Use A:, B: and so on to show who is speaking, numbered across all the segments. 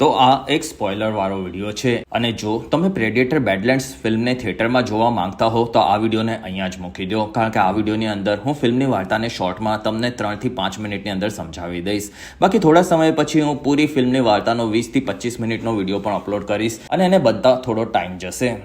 A: તો આ એક સ્પોઇલર વાળો વિડીયો છે અને જો તમે પ્રેડેટર બેડલેન્ડ્સ ફિલ્મને થિયેટરમાં જોવા માંગતા હો તો આ વિડીયોને અહીંયા જ મૂકી દો, કારણ કે આ વિડીયોની અંદર હું ફિલ્મની વાર્તાને શોર્ટમાં તમને 3 થી 5 મિનિટની અંદર સમજાવી દઈશ. બાકી થોડા સમય પછી હું પૂરી ફિલ્મની વાર્તાનો 20 થી 25 મિનિટનો વિડીયો પણ અપલોડ કરીશ અને એને બધા થોડો ટાઈમ જશે.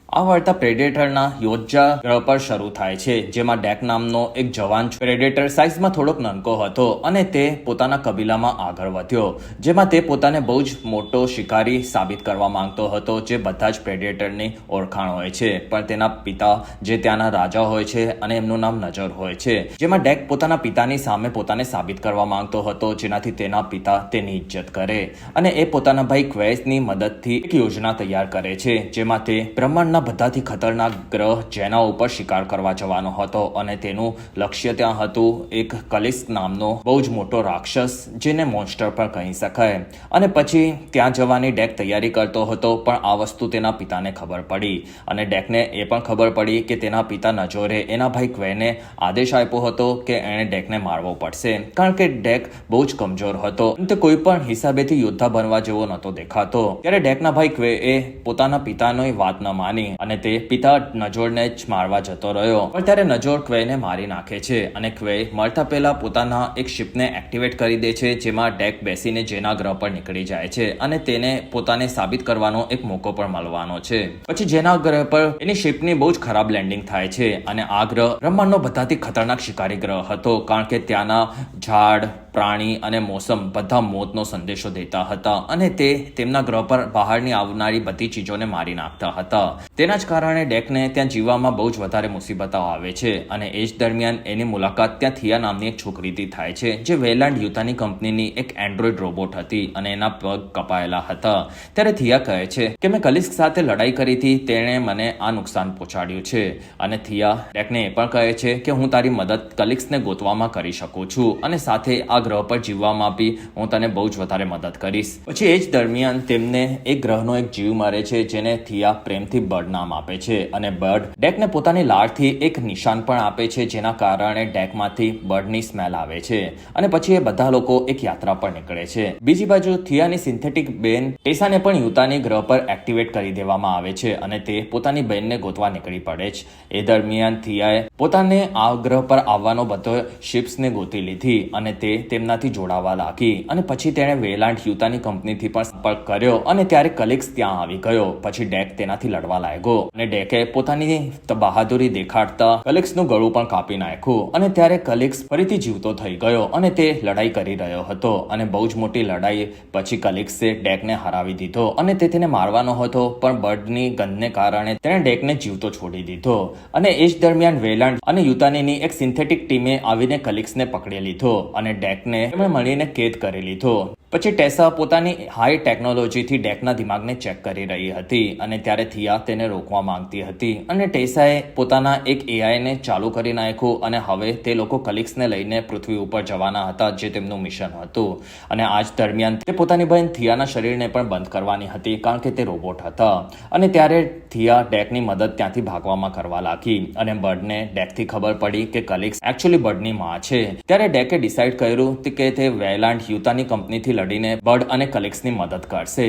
A: આ વાર્તા પ્રેડેટરના યોદ્ધા ગ્રહ પર શરૂ થાય છે, જેમાં ડેક નામનો એક જવાન પ્રેડેટર સાઇઝમાં થોડોક નાનકો હતો અને તે પોતાના કબીલામાં આગળ વધ્યો, જેમાં તે પોતાને બહુ જ મોટો શિકારી સાબિત કરવા માંગતો હતો, જે બધા જ પ્રેડેટરની ઓળખાણ હોય છે. પણ તેના પિતા જે ત્યાંના રાજા હોય છે અને એમનું નામ નજર હોય છે, જેમાં ડેક પોતાના પિતાની સામે પોતાને સાબિત કરવા માંગતો હતો, જેનાથી તેના પિતા તેની ઇજ્જત કરે અને એ પોતાના ભાઈ ક્વેસની મદદથી એક યોજના તૈયાર કરે છે, જેમાં તે બ્રહ્માંડના બધાથી ખતરનાક ગ્રહ જેના ઉપર શિકાર કરવા જવાનો હતો અને તેનું લક્ષ્ય ત્યાં હતું એક કલિસ્ક નામનો બહુ જ મોટો રાક્ષસ, જેને મોન્સ્ટર પણ કહી શકાય. અને પછી ત્યાં જવાની ડેક તૈયારી કરતો હતો, પણ આ વસ્તુ તેના પિતાને ખબર પડી અને ડેકને એ પણ ખબર પડી કે તેના પિતા નજોરે એના ભાઈ ક્વેને આદેશ આપ્યો હતો કે એણે ડેકને મારવો પડશે, કારણ કે ડેક બહુ જ કમજોર હતો અને તે કોઈ પણ હિસાબેથી યોદ્ધા બનવા જેવો નહોતો દેખાતો. ત્યારે ડેકના ભાઈ ક્વે એ પોતાના પિતાની વાત ન માની અને તે પિતા નજોરને જ મારવા જતો રહ્યો. પણ ત્યારે નજોર ક્વેને મારી નાખે છે અને ક્વે મળતા પહેલા પોતાના એક શિપને એક્ટિવેટ કરી દે છે, જેમાં ડેક બેસીને જેના ગ્રહ પર નીકળી જાય છે અને તેને પોતાને સાબિત કરવાનો એક મોકો પણ મળવાનો છે. પછી જેના ગ્રહ પર એની શિપની બહુ જ ખરાબ લેન્ડિંગ થાય છે અને આ ગ્રહ બ્રહ્માંડનો બધાથી ખતરનાક શિકારી ગ્રહ હતો, કારણ કે ત્યાંના ઝાડ, પ્રાણી અને મોસમ બધા મોતનો સંદેશો દેતા હતા અને તે તેમના ગ્રહ પર બહારની આવનારી બધી ચીજોને મારી નાખતા હતા. તેના જ કારણે ડેકને ત્યાં જીવવામાં બહુ જ વધારે મુસીબતો આવે છે અને એ જ દરમિયાન એની મુલાકાત ત્યાં થિયા નામની એક છોકરીથી થાય છે, જે વેલાન્ડ યુતાની કંપનીની એક એન્ડ્રોઇડ રોબોટ હતી અને એના પગ કપાયેલા હતા. ત્યારે થિયા કહે છે કે મેં કલિસ્ક સાથે લડાઈ કરી હતી, તેણે મને આ નુકસાન પહોંચાડ્યું છે. અને થિયા ડેકને એ પણ કહે છે કે હું તારી મદદ કલિસ્કને ગોતવામાં કરી શકું છું અને સાથે આ ગ્રહ પર જીવવામાં બી હું તને બહુ જ વધારે મદદ કરીશ. પછી એ જ દરમિયાન તેમને એક ગ્રહનો એક જીવ મરે છે, જેને થિયા પ્રેમથી બર્ડ નામ આપે છે અને બર્ડ ડેકને પોતાની લાળથી એક નિશાન પણ આપે છે, જેના કારણે ડેકમાંથી બર્ડની સ્મેલ આવે છે અને પછી એ બધા લોકો એક યાત્રા પર નીકળે છે. બીજી બાજુ થિયાની સિન્થેટિક બેન ટેસાને પણ યુતાની ગ્રહ પર એક્ટિવેટ કરી દેવામાં આવે છે અને તે પોતાની બહેનને ગોતવા નીકળી પડે છે. એ દરમિયાન થિયાએ પોતાને આ ગ્રહ પર આવવાનો બધો શિપ્સને ગોતી લીધી અને તે તેમનાથી જોડાવા લાગી અને પછી તેણે વેલાન્ડ યુતાની કંપનીથી પણ સંપર્ક કર્યો અને ત્યારે કલિક્સ ત્યાં આવી ગયો. પછી ડેક તેનાથી લડવા લાગ્યો અને ડેકે પોતાની બહાદુરી દેખાડતા કલિક્સનું ગળું પણ કાપી નાખ્યું અને ત્યારે કલિક્સ ફરીથી જીવતો થઈ ગયો અને તે લડાઈ કરી રહ્યો હતો અને બહુ જ મોટી લડાઈ પછી કલિક્સે ડેકને હરાવી દીધો અને તે તેને મારવાનો હતો, પણ બર્ડની ગંધને કારણે તેણે ડેકને જીવતો છોડી દીધો. અને એ જ દરમિયાન વેલાન્ડ અને યુતાનીની એક સિન્થેટિક ટીમે આવીને કલિક્સને પકડી લીધો અને ડેકને મળીને કેદ કરી લીધો. પછી ટેસા પોતાની હાઈ ટેકનોલોજીથી ડેકના દિમાગને ચેક કરી રહી હતી અને ત્યારે થિયા તેને રોકવા માંગતી હતી અને ટેસાએ પોતાના એક એઆઈને ચાલુ કરી નાખ્યું અને હવે તે લોકો કલિક્સને લઈને પૃથ્વી ઉપર જવાના હતા, જે તેમનું મિશન હતું. અને આ જ દરમિયાન તે પોતાની બહેન થિયાના શરીરને પણ બંધ કરવાની હતી, કારણ કે તે રોબોટ હતા. અને ત્યારે થિયા ડેકની મદદ ત્યાંથી ભાગવામાં કરવા લાગી અને બર્ડને ડેકથી ખબર પડી કે કલિક્સ એકચ્યુઅલી બર્ડની માં છે. ત્યારે ડેકે ડિસાઈડ કર્યું કે તે વેલાન્ડ યુતાની કંપનીથી લડીને બર્ડ અને કલિક્સની મદદ કરશે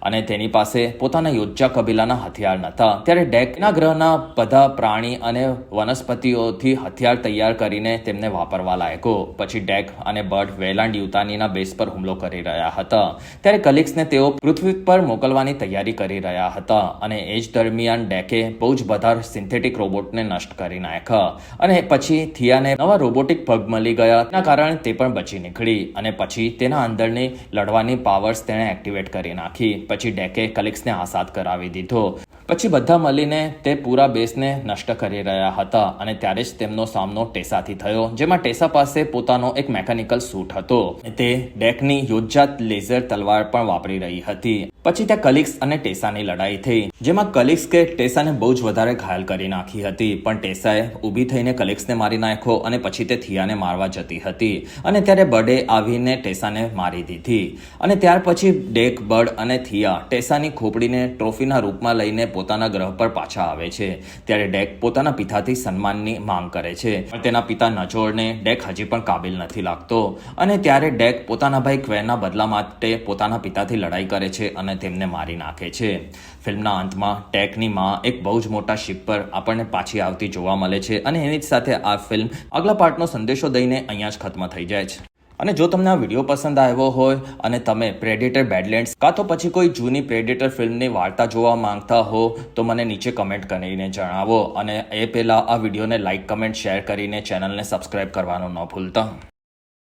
A: અને તેની પાસે પોતાના યોદ્ધા કબીલાના હથિયાર નહોતા. ત્યારે ડેકના ગ્રહના બધા પ્રાણી અને વનસ્પતિઓથી હથિયાર તૈયાર કરીને તેમને વાપરવા લાગ્યો. પછી ડેક અને બર્ડ વેલાન્ડ યુતાનીના બેઝ પર હુમલો કરી રહ્યા હતા. ત્યારે કલિક્સને તેઓ પૃથ્વી પર મોકલવાની તૈયારી કરી રહ્યા હતા અને એ જ દરમિયાન ડેકે બહુ જ બધા સિન્થેટિક રોબોટને નષ્ટ કરી નાખ્યા અને પછી થિયાને નવા રોબોટિક પગ મળી ગયા, તેના કારણે તે પણ બચી નીકળી અને પછી તેના અંદરની લડવાની પાવર્સ તેણે એક્ટિવેટ કરી નાખી. પછી ડેકે કલિક્સને આઝાદ કરાવી દીધો. પછી બધા મળીને તે પૂરા બેસને નષ્ટ કરી રહ્યા હતા અને ત્યારે જ તેમનો સામનો ટેસાથી થયો, જેમાં ટેસા પાસે પોતાનો એક મેકેનિકલ સૂટ હતો. તે ડેકની યોજ્જાત લેઝર તલવાર પણ વાપરી રહી હતી. પછી ત્યાં કલિક્સ અને ટેસાની લડાઈ થઈ, જેમાં કલિક્સે ટેસાને બહુ જ વધારે ઘાયલ કરી નાખી હતી, પણ ટેસાએ ઊભી થઈને કલિક્સને મારી નાખ્યો અને પછી તે થિયાને મારવા જતી હતી અને ત્યારે બર્ડે આવીને ટેસાને મારી દીધી. અને ત્યાર પછી ડેક, બર્ડ અને થિયા ટેસાની ખોપડીને ટ્રોફીના રૂપમાં લઈને પોતાના ગ્રહ પર પાછા આવે છે ત્યારે ડેક પોતાના પિતાથી સન્માનની માંગ કરે છે, પણ તેના પિતા નજોળને ડેક હજી પણ કાબિલ નથી લાગતો અને ત્યારે ડેક પોતાના ભાઈ ક્વેરના બદલા માટે પોતાના પિતાથી લડાઈ કરે છે અને તેમને મારી નાખે છે. ફિલ્મના અંતમાં ડેકની માં એક બહુ જ મોટા શિપ પર આપણને પાછી આવતી જોવા મળે છે અને એની જ સાથે આ ફિલ્મ આગલા પાર્ટનો સંદેશો દઈને અહીંયા જ ખત્મ થઈ જાય છે. અને જો તમને આ વિડીયો પસંદ આવ્યો હોય અને તમે પ્રેડેટર બેડલેન્ડ્સ કાં તો પછી કોઈ જૂની પ્રેડેટર ફિલ્મની વાર્તા જોવા માંગતા હો તો મને નીચે કમેન્ટ કરીને જણાવો અને એ પહેલાં આ વિડીયોને લાઇક, કમેન્ટ, શેર કરીને ચેનલને સબસ્ક્રાઇબ કરવાનું ન ભૂલતા.